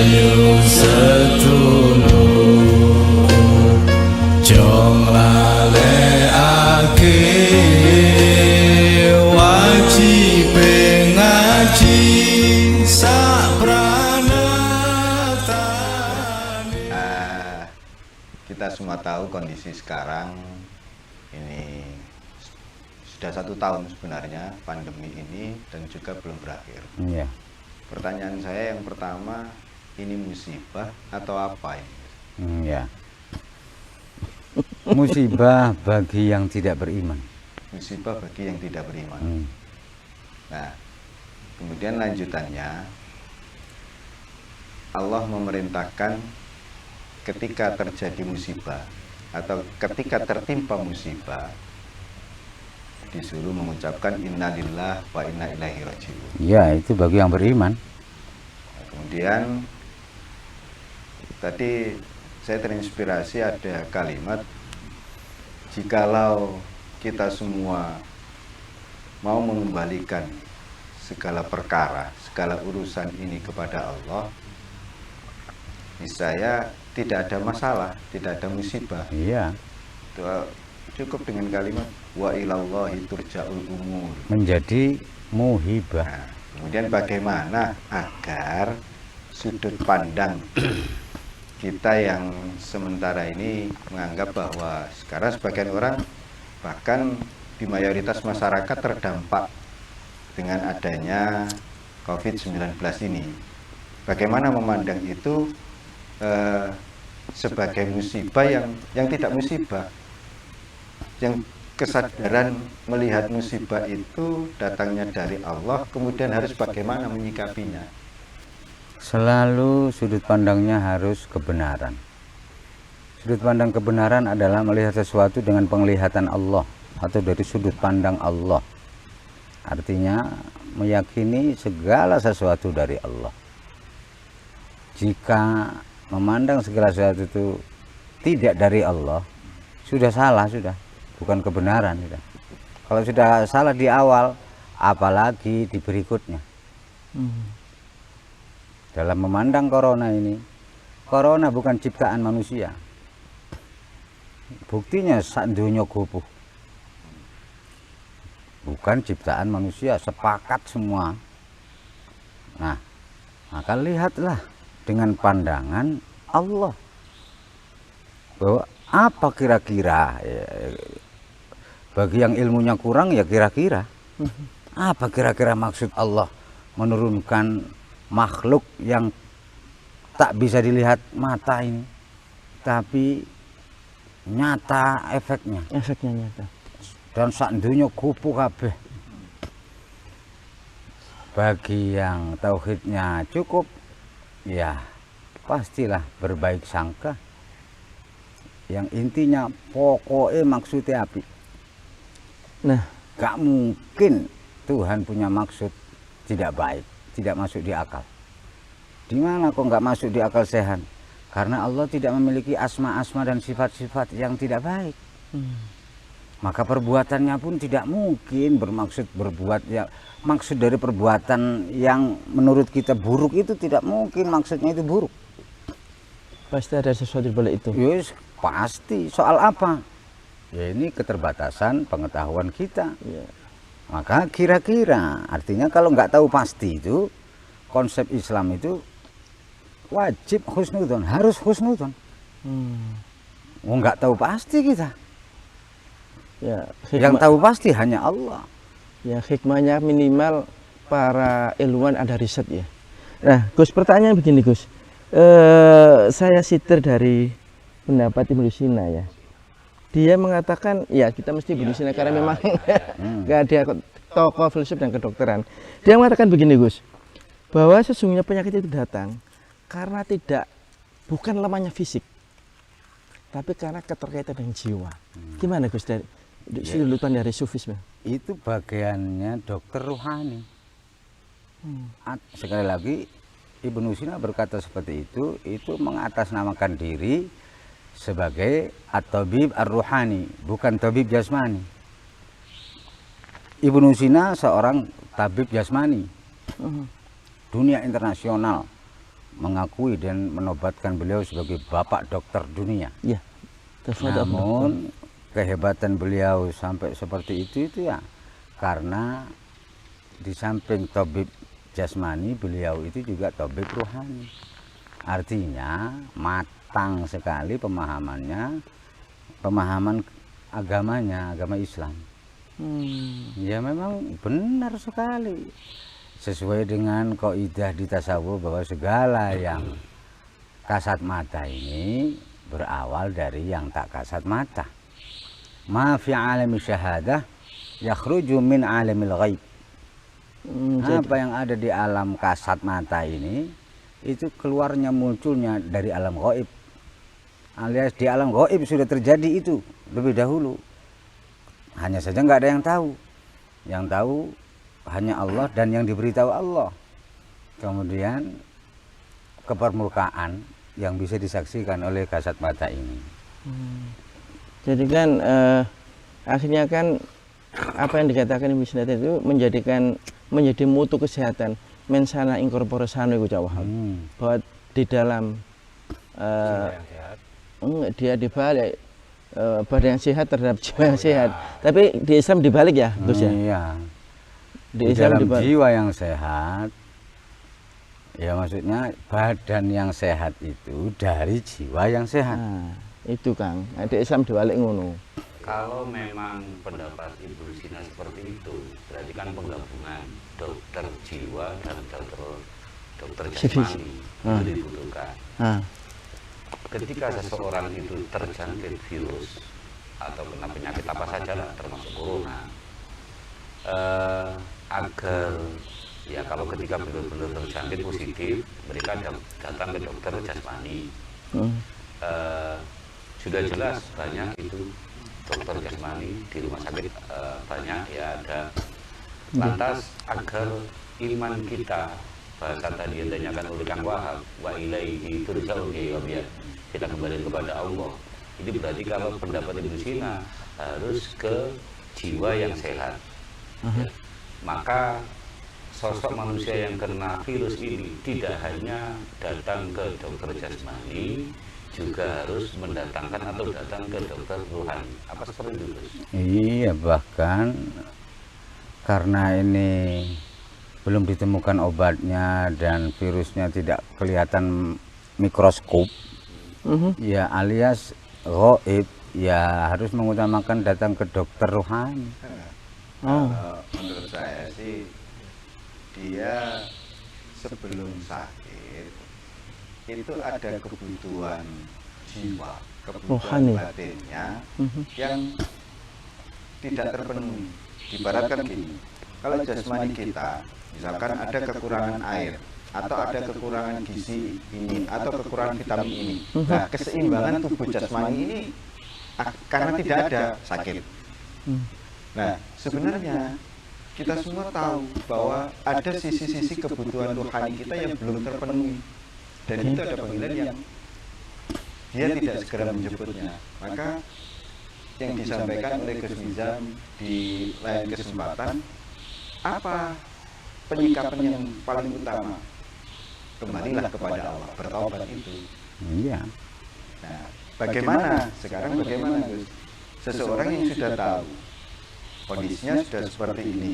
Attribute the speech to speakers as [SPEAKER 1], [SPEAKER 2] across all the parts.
[SPEAKER 1] Ayo sedulur jong lalekake wajib ngaji sapranatane.
[SPEAKER 2] Kita semua tahu kondisi sekarang ini sudah 1 tahun sebenarnya pandemi ini dan juga belum berakhir.
[SPEAKER 3] Iya.
[SPEAKER 2] Pertanyaan saya yang pertama, ini musibah atau apa ini?
[SPEAKER 3] Ya. Musibah bagi yang tidak beriman.
[SPEAKER 2] Musibah bagi yang tidak beriman. Nah, kemudian lanjutannya, Allah memerintahkan ketika terjadi musibah atau ketika tertimpa musibah, disuruh mengucapkan innalillah wa inna ilaihi raji'un.
[SPEAKER 3] Ya, itu bagi yang beriman.
[SPEAKER 2] Nah, kemudian tadi saya terinspirasi ada kalimat, jikalau kita semua mau mengembalikan segala perkara, segala urusan ini kepada Allah, niscaya tidak ada masalah, tidak ada musibah.
[SPEAKER 3] Iya.
[SPEAKER 2] Cukup dengan kalimat wa ilallahi turja'ul umur.
[SPEAKER 3] Menjadi muhibah.
[SPEAKER 2] Nah, kemudian bagaimana agar sudut pandang kita yang sementara ini menganggap bahwa sekarang sebagian orang bahkan di mayoritas masyarakat terdampak dengan adanya COVID-19 ini. Bagaimana memandang itu sebagai musibah yang tidak musibah, yang kesadaran melihat musibah itu datangnya dari Allah, kemudian harus bagaimana menyikapinya.
[SPEAKER 3] Selalu sudut pandangnya harus kebenaran. Sudut pandang kebenaran adalah melihat sesuatu dengan penglihatan Allah atau dari sudut pandang Allah. Artinya meyakini segala sesuatu dari Allah. Jika memandang segala sesuatu itu tidak dari Allah, sudah salah, sudah bukan kebenaran. Sudah. Kalau sudah salah di awal, apalagi di berikutnya. Dalam memandang corona ini, corona bukan ciptaan manusia. Buktinya sak donya gopoh. Bukan ciptaan manusia, sepakat semua. Nah, maka lihatlah dengan pandangan Allah. Bahwa apa kira-kira, bagi yang ilmunya kurang ya kira-kira. Apa kira-kira maksud Allah menurunkan makhluk yang tak bisa dilihat mata ini, tapi nyata efeknya.
[SPEAKER 4] Efeknya nyata.
[SPEAKER 3] Dan sak donya kupu kabeh. Bagi yang tauhidnya cukup, ya pastilah berbaik sangka. Yang intinya pokoknya maksudnya api.
[SPEAKER 4] Nah,
[SPEAKER 3] gak mungkin Tuhan punya maksud tidak baik, tidak masuk di akal. Di mana kok nggak masuk di akal sehat? Karena Allah tidak memiliki asma-asma dan sifat-sifat yang tidak baik. Maka perbuatannya pun tidak mungkin bermaksud berbuat ya, maksud dari perbuatan yang menurut kita buruk itu tidak mungkin maksudnya itu buruk.
[SPEAKER 4] pasti ada sesuatu di balik itu.
[SPEAKER 3] Yes, pasti. Soal apa? Ya ini keterbatasan pengetahuan kita.
[SPEAKER 4] Ya.
[SPEAKER 3] Maka kira-kira, artinya kalau nggak tahu pasti itu, konsep Islam itu wajib husnudon, harus husnudon. Nggak tahu pasti kita.
[SPEAKER 4] Ya,
[SPEAKER 3] yang tahu pasti hanya Allah.
[SPEAKER 4] Ya, hikmahnya minimal para ilmuwan ada riset ya. Nah, Gus, pertanyaan begini Gus. Saya sitir dari pendapat Ibnu Sina ya. Dia mengatakan ya kita mesti Ibnu Sina karena memang nggak ada tokoh filsuf dan kedokteran. Dia mengatakan begini Gus, bahwa sesungguhnya penyakit itu datang karena bukan lemahnya fisik, tapi karena keterkaitan dengan jiwa. Gimana Gus dari sudut dari sufisme?
[SPEAKER 3] Itu bagiannya dokter rohani. Sekali lagi Ibnu Sina berkata seperti itu mengatasnamakan diri sebagai at-tabib ar-ruhani, bukan tabib jasmani. Ibnu Sina seorang tabib jasmani, dunia internasional, mengakui dan menobatkan beliau sebagai bapak dokter dunia.
[SPEAKER 4] Ya. Tafadhal.
[SPEAKER 3] Namun kehebatan beliau sampai seperti itu ya karena di samping tabib jasmani, beliau itu juga tabib rohani. Artinya matang sekali pemahamannya, pemahaman agamanya, agama Islam. Ya memang benar sekali. Sesuai dengan kaidah di tasawuf bahwa segala yang kasat mata ini berawal dari yang tak kasat mata. Ma fi alami syahadah yakhruju min alamil ghaib. Apa yang ada di alam kasat mata ini itu keluarnya munculnya dari alam gaib. Alias di alam gaib sudah terjadi itu lebih dahulu. Hanya saja nggak ada yang tahu. Yang tahu hanya Allah dan yang diberitahu Allah. Kemudian ke permukaan yang bisa disaksikan oleh kasat mata ini.
[SPEAKER 4] Jadi kan akhirnya kan apa yang dikatakan Ibu Sinata itu menjadi mutu kesehatan mensana incorpore sano itu Cak Wahab. Bahwa di dalam dia dibalik badan yang sehat terhadap jiwa yang sehat. Tapi di Islam dibalik ya, Gus ya.
[SPEAKER 3] Iya.
[SPEAKER 4] Di
[SPEAKER 3] dalam
[SPEAKER 4] dibalik.
[SPEAKER 3] jiwa yang sehat, ya maksudnya badan yang sehat itu dari jiwa yang sehat.
[SPEAKER 4] Nah, itu Kang. Di Islam dibalik ngono.
[SPEAKER 5] Kalau memang pendapat Ibu Sina seperti itu, berarti kan penggabungan dokter jiwa dan dokter jasmani itu dibutuhkan. Ketika seseorang itu terjangkit virus atau kena penyakit apa saja lah, termasuk corona, agar ya kalau ketika benar-benar terjangkit positif, mereka datang ke dokter jasmani. Sudah jelas banyak itu dokter jasmani di rumah sakit banyak ya ada. Lantas agar iman kita, bahasa tadi yang ditanyakan oleh Kang Wahab, wa ilaihi turja'un ya, kita kembali kepada Allah. Ini berarti kalau pendapat Ibu Sina harus ke jiwa yang sehat. Ya. Maka sosok manusia yang kena virus ini tidak hanya datang ke dokter jasmani, juga harus mendatangkan atau datang ke dokter rohani. Apa seperti itu, Gus?
[SPEAKER 3] Iya, bahkan karena ini belum ditemukan obatnya dan virusnya tidak kelihatan mikroskop, ya alias gaib, ya harus mengutamakan datang ke dokter rohani.
[SPEAKER 2] Menurut saya sih dia sebelum sakit itu ada kebutuhan jiwa, kebutuhan batinnya yang tidak terpenuhi. Ibaratkan gini, kalau jasmani kita misalkan ada kekurangan air atau ada kekurangan gizi ini atau kekurangan vitamin ini, nah keseimbangan tubuh jasmani ini karena tidak ada sakit. Nah sebenarnya kita semua tahu bahwa ada sisi-sisi kebutuhan rohani kita yang belum terpenuhi, dan itu ada panggilan yang dia tidak segera menjemputnya. Maka yang disampaikan oleh Gus Nizam di lain kesempatan, apa penyikapan yang paling utama? Kembalilah kepada Allah, bertaubat itu.
[SPEAKER 3] Iya.
[SPEAKER 2] Nah, bagaimana sekarang? Bagaimana Gus? Seseorang yang sudah tahu kondisinya sudah seperti ini,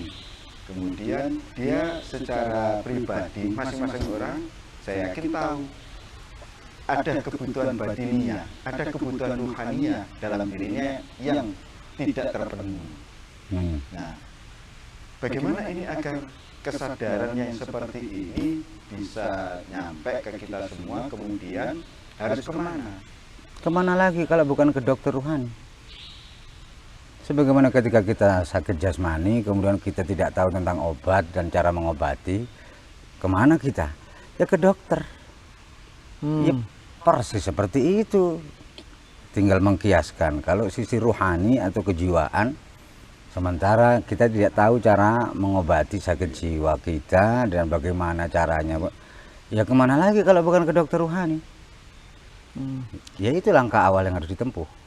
[SPEAKER 2] kemudian dia secara pribadi masing-masing orang, saya yakin tahu ada kebutuhan batinnya, ada kebutuhan ruhaninya dalam dirinya yang tidak terpenuhi. Nah, bagaimana ini agar kesadaran yang seperti ini bisa nyampe ke kita semua, kemudian harus kemana?
[SPEAKER 3] Kemana lagi kalau bukan ke dokter rohani? Sebagaimana ketika kita sakit jasmani, kemudian kita tidak tahu tentang obat dan cara mengobati, kemana kita? Ya ke dokter. Ya persis seperti itu. Tinggal mengkiaskan. Kalau sisi rohani atau kejiwaan, sementara kita tidak tahu cara mengobati sakit jiwa kita dan bagaimana caranya, ya kemana lagi kalau bukan ke dokter rohani? Ya itu langkah awal yang harus ditempuh.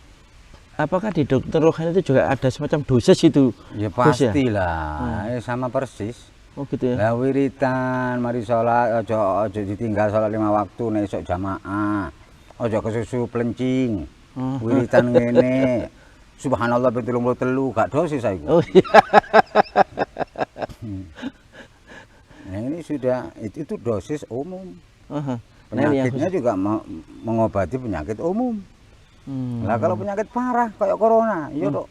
[SPEAKER 4] Apakah di dokter rohani itu juga ada semacam dosis itu?
[SPEAKER 3] Ya pastilah, sama persis.
[SPEAKER 4] Oh gitu ya.
[SPEAKER 3] Lah wiritan mari salat aja ditinggal salat 5 waktu nek esuk jamaah. Aja kesusu plencing. Wiritan ngene. Subhanallah 73 gak dosis saya.
[SPEAKER 4] Oh iya.
[SPEAKER 3] Nah, ini sudah itu dosis umum.
[SPEAKER 4] Aha. Nah, ini yang
[SPEAKER 3] Penyakitnya juga mengobati penyakit umum.
[SPEAKER 4] Hmm.
[SPEAKER 3] Lah kalau penyakit parah kayak corona, ya dok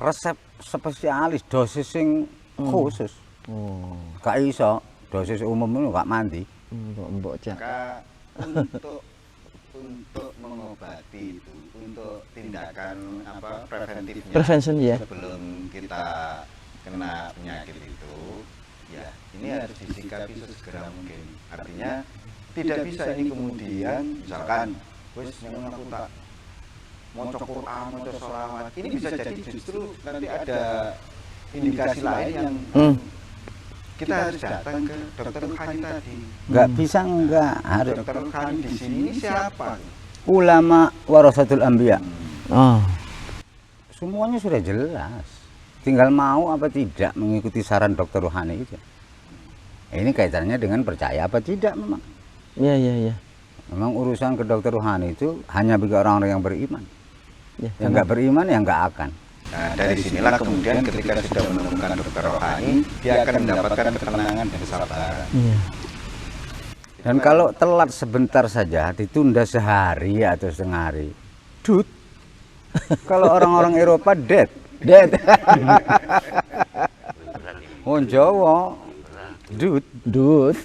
[SPEAKER 3] resep spesialis dosis sing khusus.
[SPEAKER 4] Oh.
[SPEAKER 3] Gak iso dosis umum itu gak mandi.
[SPEAKER 4] Kok mbok Cak.
[SPEAKER 2] Maka untuk mengobati itu, untuk tindakan apa preventifnya
[SPEAKER 4] Prevention ya.
[SPEAKER 2] sebelum kita kena penyakit itu, ya ini harus disikapi sesegera mungkin. Artinya tidak bisa ini kemudian misalkan wis yang aku tak maca Quran, maca sholawat, ini bisa jadi justru nanti ada indikasi lain yang kita harus datang ke dokter Ruhani tadi.
[SPEAKER 3] Nggak bisa enggak harus
[SPEAKER 2] Dokter Ruhani di sini ini siapa?
[SPEAKER 3] ulama warasatul anbiya.
[SPEAKER 4] Oh.
[SPEAKER 3] Semuanya sudah jelas. Tinggal mau apa tidak mengikuti saran dokter Ruhani itu. Ini kaitannya dengan percaya apa tidak memang.
[SPEAKER 4] Iya iya iya.
[SPEAKER 3] Memang urusan ke dokter Ruhani itu hanya bagi orang-orang yang beriman.
[SPEAKER 4] Ya,
[SPEAKER 3] Yang nggak beriman ya nggak akan.
[SPEAKER 2] Nah, dari sinilah kemudian ketika sudah menemukan dokter Rohani, dia akan mendapatkan ketenangan dan kesabaran.
[SPEAKER 4] Iya.
[SPEAKER 3] Dan kalau telat sebentar saja, ditunda sehari atau setengah hari, dud. Kalau orang-orang Eropa dead. Oh Jawa, dud.
[SPEAKER 4] Dut.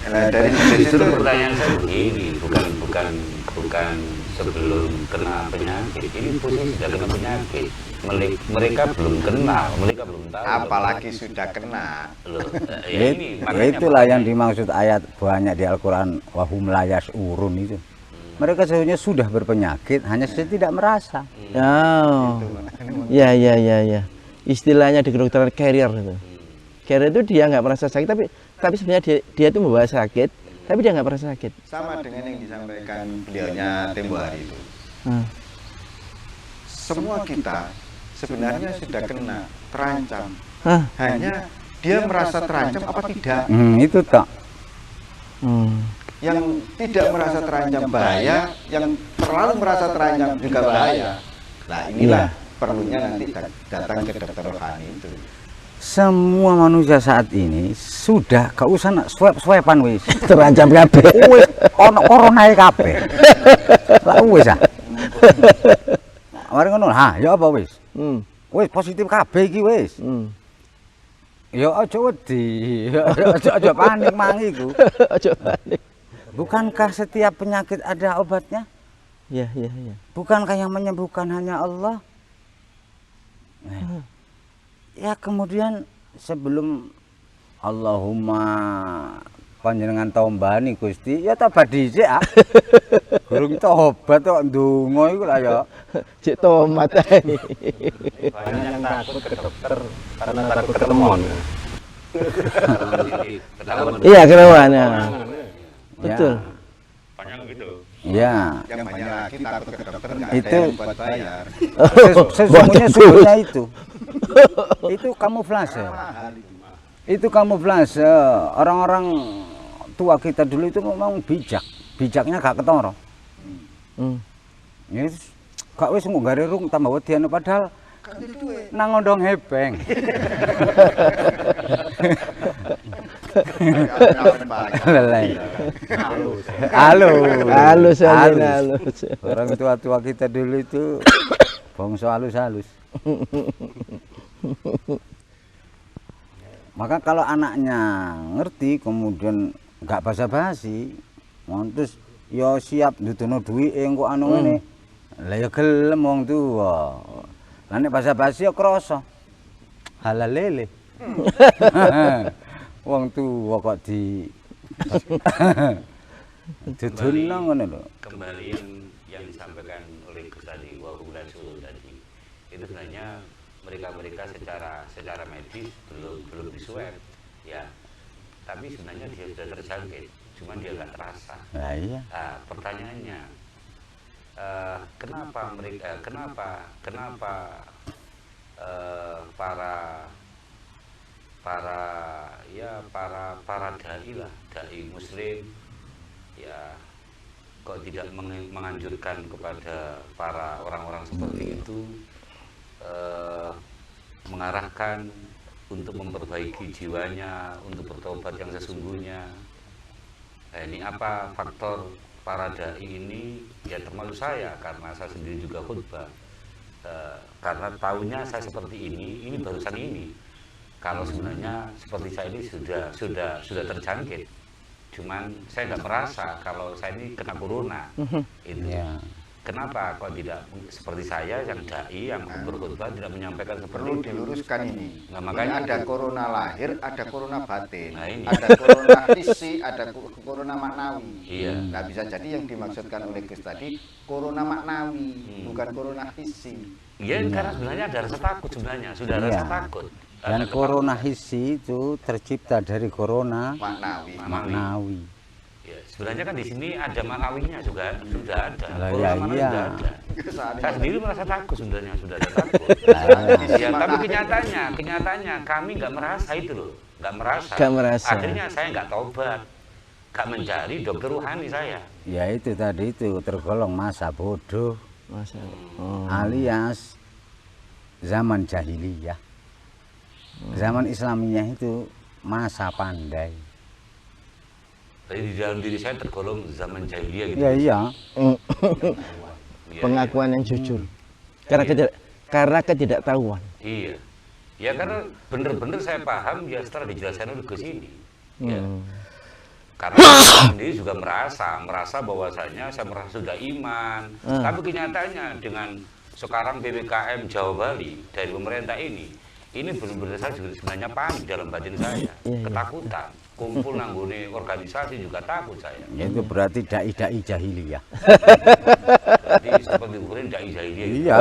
[SPEAKER 2] Nah, dari
[SPEAKER 5] Justru
[SPEAKER 2] situ
[SPEAKER 5] pertanyaan saya begini, bukan sebelum kena penyakit, ini posisi sudah kena penyakit. Mereka belum kenal, mereka belum tahu.
[SPEAKER 2] apalagi sudah kena.
[SPEAKER 5] Loh,
[SPEAKER 3] Ya
[SPEAKER 5] makanya
[SPEAKER 3] itulah yang
[SPEAKER 5] pertanyaan.
[SPEAKER 3] dimaksud ayat banyak di Al-Quran wahum layas urun itu. Mereka sebenarnya sudah berpenyakit, hanya saja tidak merasa.
[SPEAKER 4] Oh. Ya ya ya ya. Istilahnya di kedokteran carrier itu. Carrier itu dia nggak merasa sakit, tapi sebenarnya dia itu membawa sakit, tapi dia nggak merasa sakit.
[SPEAKER 2] Sama dengan yang disampaikan beliaunya tempo hari itu. Semua kita sebenarnya sudah kena, terancam.
[SPEAKER 4] Hah?
[SPEAKER 2] Hanya dia merasa terancam apa tidak.
[SPEAKER 3] Itu tak.
[SPEAKER 2] Yang tidak merasa terancam bahaya, yang terlalu merasa terancam juga bahaya. Nah inilah perlunya nanti datang ke dokter Rohani itu.
[SPEAKER 3] Semua manusia saat ini sudah gak usah nak swab-swaban wis.
[SPEAKER 4] Terancam kabeh.
[SPEAKER 3] Wis ono corona kabeh. Lah wis ah. Mari ngono, ha, ya apa wis? Wis positif kabeh iki wis. Ya aja wedi, aja panik mangi iku.
[SPEAKER 4] Ojo panik.
[SPEAKER 3] Bukankah setiap penyakit ada obatnya?
[SPEAKER 4] Ya ya ya.
[SPEAKER 3] Bukankah yang menyembuhkan hanya Allah? Nah, ya kemudian sebelum Allahumma panjenengan tombani Gusti, ya tobat dhisik ah. Gurung tobat kok ndonga iku lah ya.
[SPEAKER 4] Cek tomat ae.
[SPEAKER 5] Banyak yang takut ke dokter karena takut ketemuan.
[SPEAKER 4] Iya, kerawan ya. Betul.
[SPEAKER 5] Banyak gitu.
[SPEAKER 3] Ya,
[SPEAKER 2] Yang banyak lagi takut ke dokter nggak
[SPEAKER 3] Itu-
[SPEAKER 2] ada yang buat bayar.
[SPEAKER 3] sesungguhnya sesungguhnya itu. Itu kamuflase.
[SPEAKER 2] Mahal itu.
[SPEAKER 3] Itu kamuflase. Orang-orang tua kita dulu itu memang bijak. Bijaknya gak ketara. Ya gak wis nggo gare rung tambah wedian padahal nang ngondong hebeng. Lelai.
[SPEAKER 4] Halus aja halus.
[SPEAKER 3] Orang tua-tua kita dulu itu bangsa halus-halus. Maka kalau anaknya ngerti kemudian nggak basa-basi, terus ya siap dudono duwike engko anu ngene. Lah ya gelem wong tuwa. Lah nek basa-basi ya krasa. Halal lele. Wong tuwa kok di dudono ngono lho.
[SPEAKER 5] Kembali yang disampaikan oleh Gus tadi, Wahum Rasul tadi, itu sebenarnya mereka secara medis belum diswab, ya. Tapi sebenarnya dia sudah terjangkit, cuma dia nggak terasa.
[SPEAKER 3] Nah, iya.
[SPEAKER 5] Nah, pertanyaannya, kenapa para para dai lah, dai muslim ya kok tidak menganjurkan kepada para orang-orang seperti itu mengarahkan untuk memperbaiki jiwanya, untuk bertobat yang sesungguhnya. Nah, ini apa faktor para dai ini? Ya termasuk saya, karena saya sendiri juga khutbah. Karena tahunya saya seperti ini barusan ini. Kalau sebenarnya seperti saya ini sudah terjangkit. Cuman saya nggak merasa kalau saya ini kena corona. Itu.
[SPEAKER 3] Ya.
[SPEAKER 5] Kenapa kok tidak seperti saya yang dai yang berkhutbah tidak menyampaikan seperti
[SPEAKER 2] Perlu
[SPEAKER 5] itu?
[SPEAKER 2] diluruskan ini.
[SPEAKER 5] Nah,
[SPEAKER 2] Ini
[SPEAKER 5] makanya
[SPEAKER 2] ada corona lahir, ada corona batin,
[SPEAKER 5] Nah, ini.
[SPEAKER 2] ada corona hissi, ada corona maknawi.
[SPEAKER 5] Iya.
[SPEAKER 2] Nah, bisa jadi yang dimaksudkan oleh Gus tadi corona maknawi, bukan corona hissi.
[SPEAKER 5] Ya karena sebenarnya ada rasa takut sebenarnya, sudah ada rasa
[SPEAKER 3] Iya.
[SPEAKER 5] takut.
[SPEAKER 3] Dan
[SPEAKER 5] Ada
[SPEAKER 3] corona
[SPEAKER 5] ketakutan.
[SPEAKER 3] hissi itu tercipta dari corona
[SPEAKER 2] Maknawi.
[SPEAKER 3] maknawi.
[SPEAKER 5] Ya, sebenarnya kan di sini ada maknawinya juga sudah ada.
[SPEAKER 3] Lah,
[SPEAKER 5] Corona
[SPEAKER 3] ya,
[SPEAKER 5] maknawi
[SPEAKER 3] iya.
[SPEAKER 5] sudah ada. Saya sendiri merasa takut sebenarnya sudah ada takut.
[SPEAKER 3] Nah,
[SPEAKER 5] Ya, tapi kenyataannya kami nggak merasa itu loh, nggak merasa.
[SPEAKER 4] Nggak merasa.
[SPEAKER 5] Akhirnya saya nggak taubat, nggak mencari dokter rohani saya.
[SPEAKER 3] ya itu tadi itu tergolong masa bodoh
[SPEAKER 4] Masa. Oh.
[SPEAKER 3] alias zaman jahiliyah. Zaman Islamiyah itu masa pandai.
[SPEAKER 5] Jadi di dalam diri saya tergolong zaman jahiliyah gitu.
[SPEAKER 3] Ya iya.
[SPEAKER 4] Mm.
[SPEAKER 5] Iya,
[SPEAKER 4] Pengakuan yang jujur. Karena ketidaktahuan.
[SPEAKER 5] Iya. Ya karena bener-bener saya paham ya setelah dijelaskan oleh Gus ini. Ya. Karena saya sendiri juga merasa bahwasanya saya merasa sudah iman. Tapi kenyataannya dengan sekarang PPKM Jawa Bali dari pemerintah ini benar-benar saya juga sebenarnya panik dalam batin saya, ketakutan. Kumpul nanggone organisasi juga takut saya.
[SPEAKER 3] Itu berarti dai-dai jahiliyah.
[SPEAKER 5] Jadi seperti ukuran dai jahiliyah. Gitu.
[SPEAKER 3] Iya.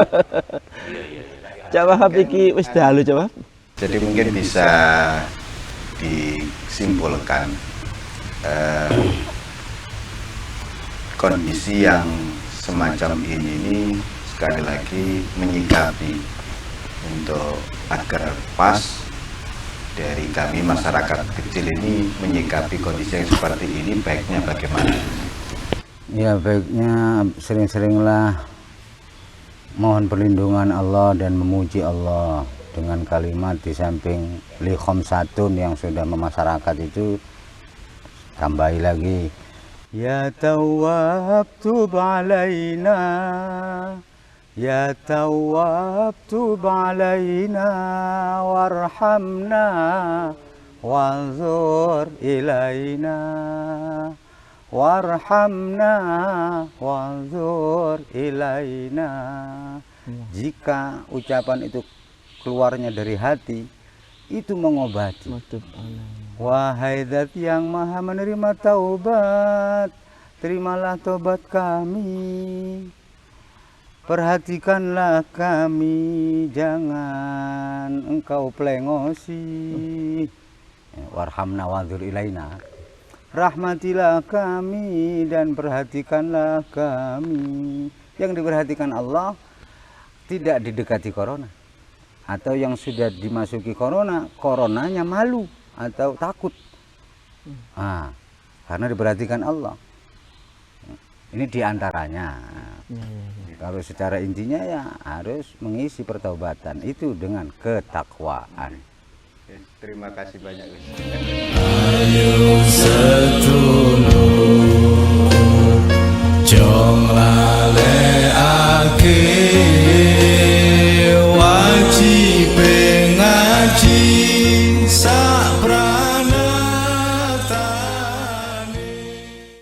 [SPEAKER 5] Iya.
[SPEAKER 4] Jawab iki wis dalu jawab.
[SPEAKER 2] Jadi mungkin bisa disimpulkan kondisi yang semacam ini sekali lagi menyikapi untuk agar pas dari kami masyarakat kecil ini menyikapi kondisi yang seperti ini baiknya bagaimana?
[SPEAKER 3] Ya baiknya sering-seringlah mohon perlindungan Allah dan memuji Allah dengan kalimat di samping li khamsatun yang sudah memasyarakat itu tambahi lagi ya Tawwab tub alaina ya Tawwab tub alaina warhamna wanzur ilaina warhamna wanzur ilaina. Jika ucapan itu keluarnya dari hati, itu mengobati. Wahai Zat yang maha menerima taubat, terimalah taubat kami, perhatikanlah kami, jangan engkau plengosi. Warhamna wanzur ilaina, rahmatilah kami dan perhatikanlah kami. Yang diperhatikan Allah tidak didekati corona, atau yang sudah dimasuki corona, coronanya malu atau takut. Karena diperhatikan Allah. Ini diantaranya. Kalau secara intinya ya harus mengisi pertaubatan itu dengan ketakwaan.
[SPEAKER 2] Terima kasih banyak.
[SPEAKER 1] Ayo sedulur, jonglah